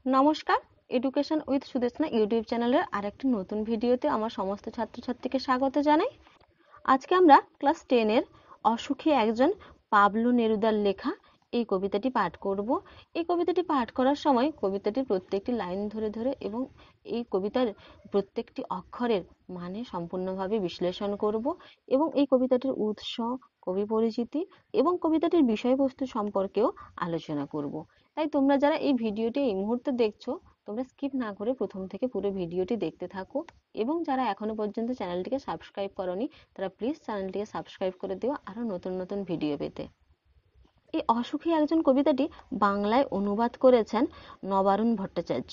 নমস্কার, education with Sudeshna YouTube চ্যানেলের আরেকটি নতুন ভিডিওতে আমার সমস্ত ছাত্রছাত্রীকে স্বাগত জানাই। আজকে আমরা ক্লাস 10 এর অসুখী একজন পাবলো নেরুদার লেখা এই কবিতাটি পাঠ করব। এই কবিতাটি পাঠ করার সময় কবিতাটির প্রত্যেকটি লাইন ধরে ধরে এবং এই কবিতার প্রত্যেকটি অক্ষরের মানে সম্পূর্ণভাবে বিশ্লেষণ করব এবং এই কবিতাটির উৎস, কবি পরিচিতি এবং কবিতাটির বিষয়বস্তু সম্পর্কেও আলোচনা করব। তাই তোমরা যারা এই ভিডিওটি এই মুহূর্তে দেখছো, তোমরা স্কিপ না করে প্রথম থেকে পুরো ভিডিওটি দেখতে থাকো এবং যারা এখনো পর্যন্ত চ্যানেলটিকে সাবস্ক্রাইব করোনি তারা প্লিজ চ্যানেলটিকে সাবস্ক্রাইব করে দিও আরো নতুন নতুন ভিডিও পেতে। এই অসুখী একজন কবিতাটি বাংলায় অনুবাদ করেছেন নবারুণ ভট্টাচার্য।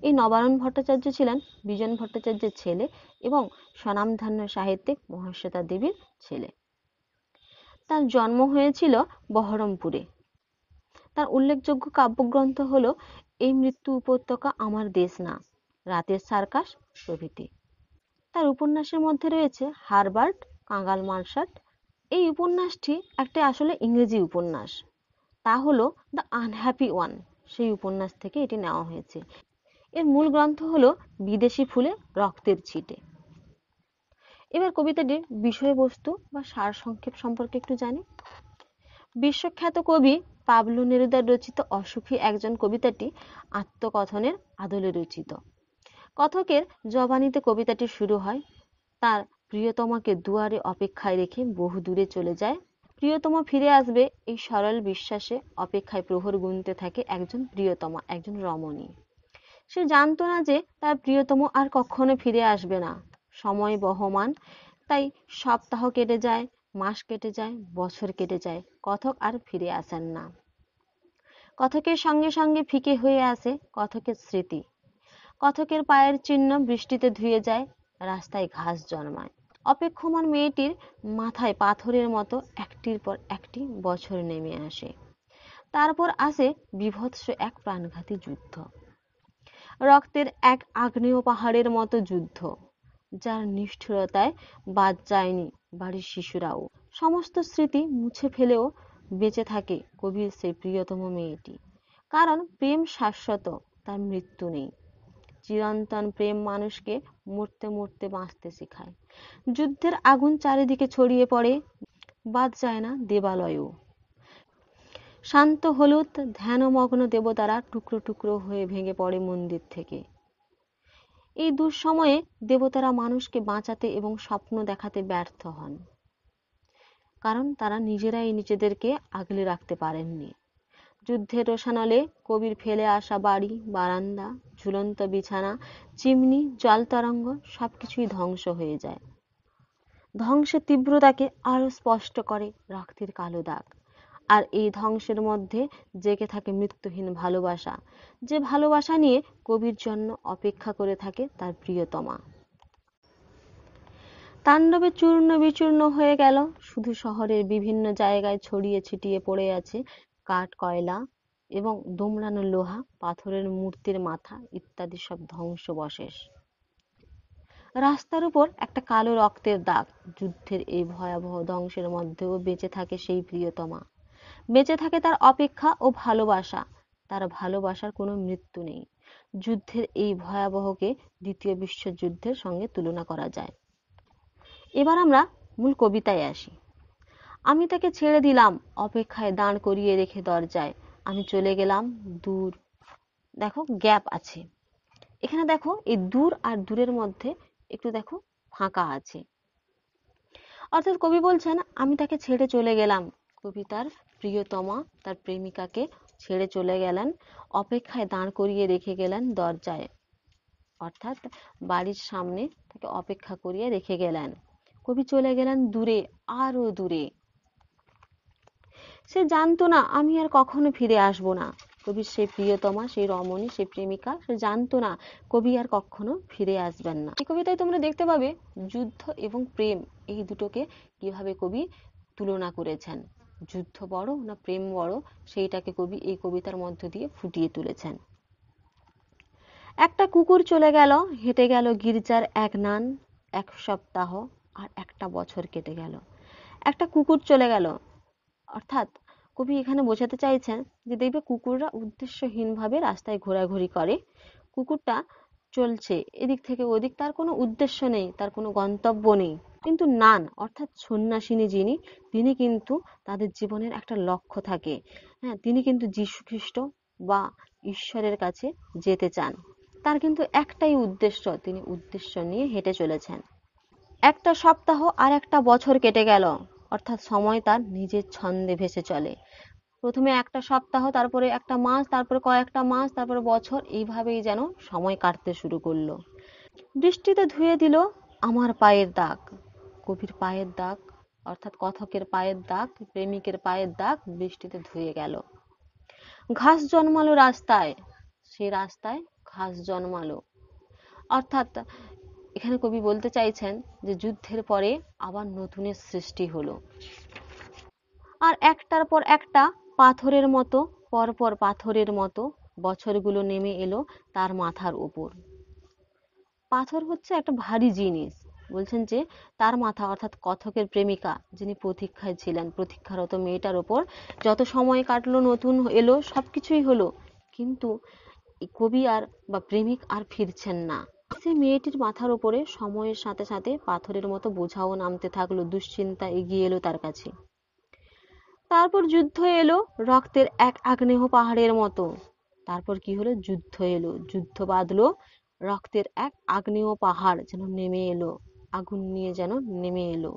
এই নবারুণ ভট্টাচার্য ছিলেন বিজন ভট্টাচার্যের ছেলে এবং স্বনামধন্য সাহিত্যিক মহাশ্বেতা দেবীর ছেলে। তার জন্ম হয়েছিল বহরমপুরে। তার উল্লেখযোগ্য কাব্যগ্রন্থ হল এই মৃত্যু উপত্যকা আমার দেশ না, রাতের সার্কাস প্রভৃতি। তার উপন্যাসের মধ্যে রয়েছে হারবার্ট, কাঙাল মার্শাট। এই উপন্যাসটি একটা আসলে ইংরেজি উপন্যাস, তা হলো দ্য আনহ্যাপি ওয়ান। সেই উপন্যাস থেকে এটি নেওয়া হয়েছে। এর মূল গ্রন্থ হলো বিদেশি ফুলে রক্তের ছিটে। এবার কবিতাটির বিষয়বস্তু বা সারসংক্ষেপ সম্পর্কে একটু জানি। বিশ্বখ্যাত কবি পাবলো নেরুদার রচিত অসুখী একজন কবিতাটি আত্মকথনের আদলে রচিত। কথকের জবানিতে কবিতাটি শুরু হয়। তার প্রিয়তমাকে দুয়ারে অপেক্ষায় রেখে বহু দূরে চলে যায়। প্রিয়তমা ফিরে আসবে এই সরল বিশ্বাসে অপেক্ষায় প্রহর গুনতে থাকে একজন প্রিয়তমা, একজন রমণী। সে জানতো না যে তার প্রিয়তম আর কখনো ফিরে আসবে না। সময় বহমান, তাই সপ্তাহ কেটে যায়, মাস কেটে যায়, বছর কেটে যায়, কথক আর ফিরে আসেন না। কথকের সঙ্গে সঙ্গে ফিকে হয়ে আসে কথকের স্মৃতি। কথকের পায়ের চিহ্ন বৃষ্টিতে ধুয়ে যায়, রাস্তায় ঘাস জন্মায়। অপেক্ষমান মেয়েটির মাথায় পাথরের মতো একটির পর একটি বছর নেমে আসে। তারপর আসে বীভৎস এক প্রাণঘাতী যুদ্ধ, রক্তের এক আগ্নেয় পাহাড়ের মতো যুদ্ধ, যার নিষ্ঠুরতায় বাদ যায়নি বাড়ির শিশুরাও। সমস্ত স্মৃতি মুছে ফেলেও বেঁচে থাকে কবির সেই প্রিয়তম মেয়েটি। কারণ প্রেম শাশ্বত, তার মৃত্যু নেই। চিরন্তন প্রেম মানুষকে মরতে মরতে বাঁচতে শেখায়। যুদ্ধের আগুন চারিদিকে ছড়িয়ে পড়ে, বাদ যায় না দেবালয়েও। শান্ত হলুদ ধ্যানমগ্ন দেবতারা টুকরো টুকরো হয়ে ভেঙে পড়ে মন্দির থেকে। এই দুঃসময়ে দেবতারা মানুষকে বাঁচাতে এবং স্বপ্ন দেখাতে ব্যর্থ হন, কারণ তারা নিজেরাই নিজেদেরকে আগলে রাখতে পারেননি। যুদ্ধের রোষানলে কবির ফেলে আসা বাড়ি, বারান্দা, ঝুলন্ত বিছানা, চিমনি, জল তরঙ্গ সবকিছুই ধ্বংস হয়ে যায়। ধ্বংসের তীব্রতাকে আরো স্পষ্ট করে রক্তের কালো দাগ। আর এই ধ্বংসের মধ্যে জেগে থাকে মৃত্যুহীন ভালোবাসা, যে ভালোবাসা নিয়ে কবির জন্য অপেক্ষা করে থাকে তার প্রিয়তমা। তাণ্ডবে চূর্ণ বিচূর্ণ হয়ে গেল, শুধু শহরের বিভিন্ন জায়গায় ছড়িয়ে ছিটিয়ে পড়ে আছে কাঠ, কয়লা এবং দুমড়ানো লোহা, পাথরের মূর্তির মাথা ইত্যাদি সব ধ্বংসাবশেষ। রাস্তার উপর একটা কালো রক্তের দাগ। যুদ্ধের এই ভয়াবহ ধ্বংসের মধ্যেও বেঁচে থাকে সেই প্রিয়তমা, বেঁচে থাকে তার অপেক্ষা ও ভালোবাসা। তার ভালোবাসার কোনো মৃত্যু নেই। যুদ্ধের এই ভয়াবহকে দ্বিতীয় বিশ্বযুদ্ধের সঙ্গে তুলনা করা যায়। এবার আমরা মূল কবিতায় আসি। আমি তাকে ছেড়ে দিলাম, অপেক্ষায় দাঁড় করিয়ে রেখে দরজায়। আমি চলে গেলাম দূর। দেখো গ্যাপ আছে এখানে, দেখো এই দূর আর দূরের মধ্যে একটু দেখো ফাঁকা আছে। অর্থাৎ কবি বলছেন আমি তাকে ছেড়ে চলে গেলাম। কবি তার প্রিয়তমা, তার প্রেমিকাকে ছেড়ে চলে গেলেন, অপেক্ষায় দাঁড় করিয়ে রেখে গেলেন দরজায়। অর্থাৎ বাড়ির সামনে তাকে অপেক্ষা করিয়ে রেখে গেলেন। কবি চলে গেলেন দূরে, আরো দূরে। সে জানতো না আমি আর কখনো ফিরে আসবো না। কবির সেই প্রিয়তমা, সেই রমণী, সেই প্রেমিকা, সে জানতো না কবি আর কখনো ফিরে আসবেন না। এই কবিতায় তোমরা দেখতে পাবে যুদ্ধ এবং প্রেম এই দুটোকে কিভাবে কবি তুলনা করেছেন। যুদ্ধ বড় না প্রেম বড়, সেইটাকে কবি এই কবিতার মধ্য দিয়ে ফুটিয়ে তুলেছেন। একটা কুকুর চলে গেল, হেঁটে গেল গির্জার এক নান, এক সপ্তাহ আর একটা বছর কেটে গেল। একটা কুকুর চলে গেল, অর্থাৎ কবি এখানে বোঝাতে চাইছেন যে দেখবে কুকুররা উদ্দেশ্যহীনভাবে রাস্তায় ঘোরাঘুরি করে, কুকুরটা চলছে এদিক থেকে ওদিক, তার কোনো উদ্দেশ্য নেই, তার কোনো গন্তব্য নেই। কিন্তু নান অর্থাৎ সন্ন্যাসিনী যিনি, তিনি কিন্তু তাদের জীবনের একটা লক্ষ্য থাকে। হ্যাঁ, তিনি কিন্তু যীশু খ্রিস্ট বা ঈশ্বরের কাছে যেতে চান। তার কিন্তু একটাই উদ্দেশ্য, তিনি উদ্দেশ্য নিয়ে হেঁটে চলেছেন। একটা সপ্তাহ আর একটা বছর কেটে গেল, অর্থাৎ সময় তার নিজের ছন্দে ভেসে চলে। প্রথমে একটা সপ্তাহ, তারপরে একটা মাস, তারপরে কয়েকটা মাস, তারপরে বছর, এইভাবেই যেন সময় কাটতে শুরু করলো। বৃষ্টিতে ধুয়ে দিল আমার পায়ের দাগ। কবির পায়ের দাগ অর্থাৎ কথকের পায়ের দাগ, প্রেমিকের পায়ের দাগ বৃষ্টিতে ধুয়ে গেল। ঘাস জন্মালো রাস্তায়, সেই রাস্তায় ঘাস জন্মালো। অর্থাৎ এখানে কবি বলতে চাইছেন যে যুদ্ধের পরে আবার নতুনের সৃষ্টি হলো। আর একটার পর একটা পাথরের মতো, পরপর পাথরের মতো বছরগুলো নেমে এলো তার মাথার উপর। পাথর হচ্ছে একটা ভারী জিনিস। বলছেন যে তার মাথা অর্থাৎ কথকের প্রেমিকা যিনি প্রতীক্ষায় ছিলেন, প্রতীক্ষারত মেয়েটার ওপর যত সময় কাটলো, নতুন এলো, সবকিছুই হলো, কিন্তু কবি আর বা প্রেমিক আর ফিরছেন না। সেই মেয়েটির মাথার উপরে সময়ের সাথে সাথে পাথরের মতো বোঝাও নামতে থাকলো, দুশ্চিন্তা এগিয়ে এলো তার কাছে। তারপর যুদ্ধ এলো রক্তের এক আগ্নেয় পাহাড়ের মতো। তারপর কি হলো? যুদ্ধ এলো, যুদ্ধ বাঁধলো, রক্তের এক আগ্নেয় পাহাড় যেন নেমে এলো, আগুন নিয়ে যেন নেমে এলো।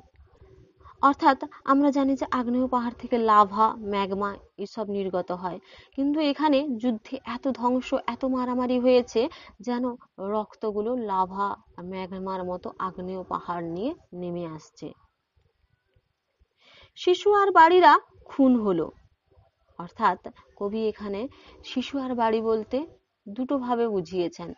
অর্থাৎ আমরা জানি যে আগ্নেয় পাহাড় থেকে লাভা, ম্যাগমা এসব নির্গত হয়, কিন্তু এখানে যুদ্ধে এত ধ্বংস, এত মারামারি হয়েছে যেন রক্তগুলো লাভা, ম্যাগমার মতো আগ্নেয় পাহাড় নিয়ে নেমে আসছে। শিশু আর বাড়িরা খুন হলো। অর্থাৎ কবি এখানে শিশু আর বাড়ি বলতে দুটো ভাবে বুঝিয়েছেন।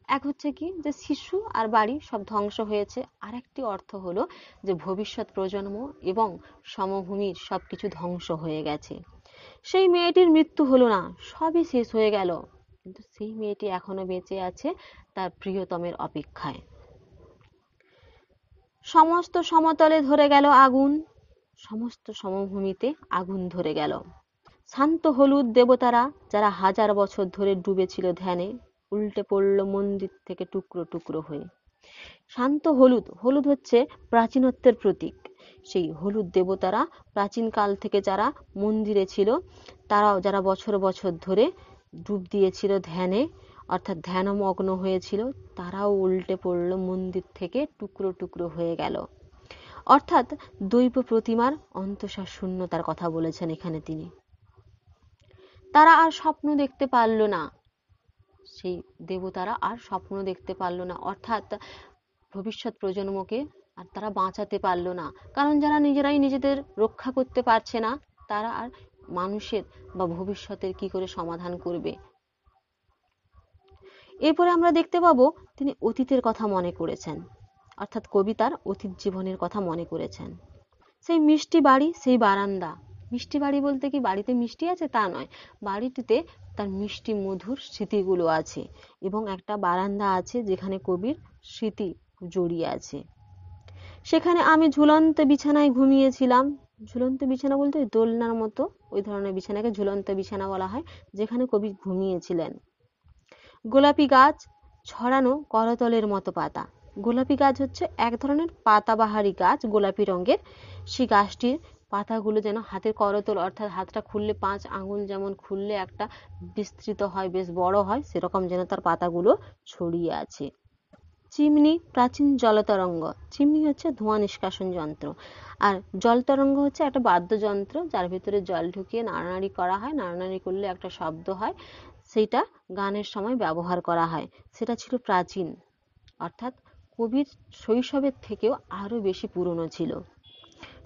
এক হচ্ছে কি যে শিশু আর বাড়ি সব ধ্বংস হয়েছে, আর একটি অর্থ হলো যে ভবিষ্যৎ প্রজন্ম এবং সমভূমির সবকিছু ধ্বংস হয়ে গেছে। সেই মেয়েটির মৃত্যু হলো না, সবই শেষ হয়ে গেল, কিন্তু সেই মেয়েটি এখনো বেঁচে আছে তার প্রিয়তমের অপেক্ষায়। সমস্ত সমতলে ধরে গেল আগুন, সমস্ত সমভূমিতে আগুন ধরে গেল। শান্ত হলুদ দেবতারা যারা হাজার বছর ধরে ডুবেছিল ধ্যানে, উল্টে পড়ল মন্দির থেকে টুকরো টুকরো হয়ে। শান্ত হলুদ, হলুদ হচ্ছে প্রাচীনত্বের প্রতীক। সেই হলুদ দেবতারা প্রাচীনকাল থেকে যারা মন্দিরে ছিল, তারাও যারা বছর বছর ধরে ডুব দিয়েছিল ধ্যানে, অর্থাৎ ধ্যানমগ্ন হয়েছিল, তারাও উল্টে পড়ল মন্দির থেকে টুকরো টুকরো হয়ে গেল। অর্থাৎ দৈব প্রতিমার অন্তঃসার শূন্যতার কথা বলেছেন এখানে তিনি। তারা আর স্বপ্ন দেখতে পারল না, সেই দেবতারা আর স্বপ্ন দেখতে পারল না, অর্থাৎ ভবিষ্যৎ প্রজন্মকে আর তারা বাঁচাতে পারল না, কারণ যারা নিজেরাই নিজেদের রক্ষা করতে পারছে না, তারা আর মানুষের বা ভবিষ্যতের কি করে সমাধান করবে। এরপরে আমরা দেখতে পাবো তিনি অতীতের কথা মনে করেছেন, অর্থাৎ কবিতার অতীত জীবনের কথা মনে করেছেন। সেই মিষ্টি বাড়ি, সেই বারান্দা। মিষ্টি বাড়ি বলতে কি বাড়িতে মিষ্টি আছে তা নয়, বাড়িটিতে তার মিষ্টি মধুর স্মৃতিগুলো আছে, এবং একটা বারান্দা আছে যেখানে কবির স্মৃতি জড়িয়ে আছে। সেখানে আমি ঝুলন্ত বিছানায় ঘুমিয়েছিলাম। ঝুলন্ত বিছানা বলতে দোলনার মতো ওই ধরনের বিছানাকে ঝুলন্ত বিছানা বলা হয়, যেখানে কবি ঘুমিয়েছিলেন। গোলাপি গাছ, ছড়ানো করতলের মতো পাতা। গোলাপি গাছ হচ্ছে এক ধরনের পাতাবাহারি গাছ, গোলাপি রঙের। সেই গাছটির পাতাগুলো যেন হাতের করতল, অর্থাৎ হাতটা খুললে 5 আঙ্গুল যেমন খুললে একটা বিস্তৃত হয়, বেশ বড় হয়, সেরকম যেন তার পাতাগুলো ছড়িয়ে আছে। চিমনি, প্রাচীন জলতরঙ্গ। চিমনি হচ্ছে ধোঁয়া নিষ্কাশন যন্ত্র, আর জলতরঙ্গ হচ্ছে একটা বাদ্যযন্ত্র যার ভিতরে জল ঢুকিয়ে নাড়ানাড়ি করা হয়, নাড়ানাড়ি করলে একটা শব্দ হয়, সেইটা গানের সময় ব্যবহার করা হয়। সেটা ছিল প্রাচীন, অর্থাৎ কবির শৈশবের থেকেও আরো বেশি পুরনো ছিল।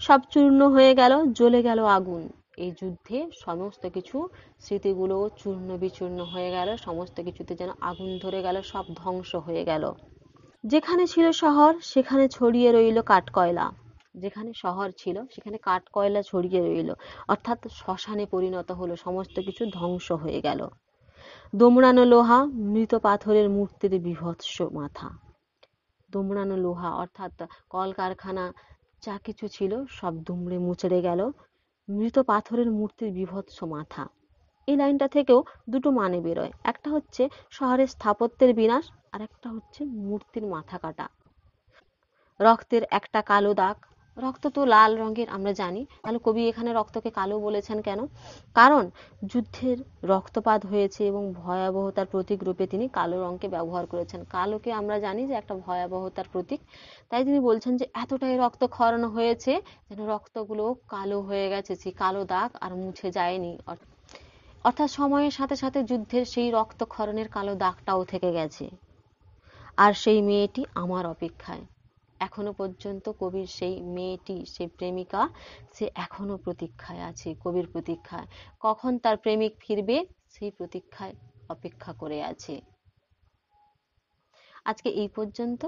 সব চূর্ণ হয়ে গেল, জ্বলে গেল আগুন। এই যুদ্ধে সমস্ত কিছু স্মৃতিগুলো চূর্ণ বিচূর্ণ হয়ে গেল, সমস্ত কিছুতে যেন আগুন ধরে গেল, সব ধ্বংস হয়ে গেল। যেখানে ছিল শহর সেখানে ছড়িয়ে রইল কাঠকয়লা। যেখানে শহর ছিল সেখানে কাঠকয়লা ছড়িয়ে রইল, অর্থাৎ শ্মশানে পরিণত হলো, সমস্ত কিছু ধ্বংস হয়ে গেল। দোমড়ানো লোহা, মৃত পাথরের মূর্তির বিভৎস মাথা। দোমড়ানো লোহা অর্থাৎ কলকারখানা যা কিছু ছিল সব দুমড়ে মুচড়ে গেল, মৃত পাথরের মূর্তির বীভৎস মাথা। এই লাইনটা থেকেও দুটো মানে বেরোয়, একটা হচ্ছে শহরের স্থাপত্যের বিনাশ, আর একটা হচ্ছে মূর্তির মাথা কাটা। রক্তের একটা কালো দাগ, রক্ত তো লাল রঙের আমরা জানি, তাহলে কবি এখানে রক্তকে কালো বলেছেন কেন? কারণ যুদ্ধের রক্তপাত হয়েছে এবং ভয়াবহতার প্রতীক রূপে তিনি কালো রঙকে ব্যবহার করেছেন। কালোকে আমরা জানি যে একটা ভয়াবহতার প্রতীক, তাই তিনি বলছেন যে এতটাই রক্তক্ষরণ হয়েছে যেন রক্তগুলো কালো হয়ে গেছে, সেই কালো দাগ আর মুছে যায়নি। অর্থাৎ সময়ের সাথে সাথে যুদ্ধের সেই রক্তক্ষরণের কালো দাগটাও থেকে গেছে। আর সেই মেয়েটি আমার অপেক্ষায়, এখনো পর্যন্ত কবির সেই মেয়েটি, সেই প্রেমিকা, সে এখনো প্রতীক্ষায় আছে, কবির প্রতীক্ষায়। কখন তার প্রেমিক ফিরবে সেই প্রতীক্ষায় অপেক্ষা করে আছে। আজকে এই পর্যন্ত।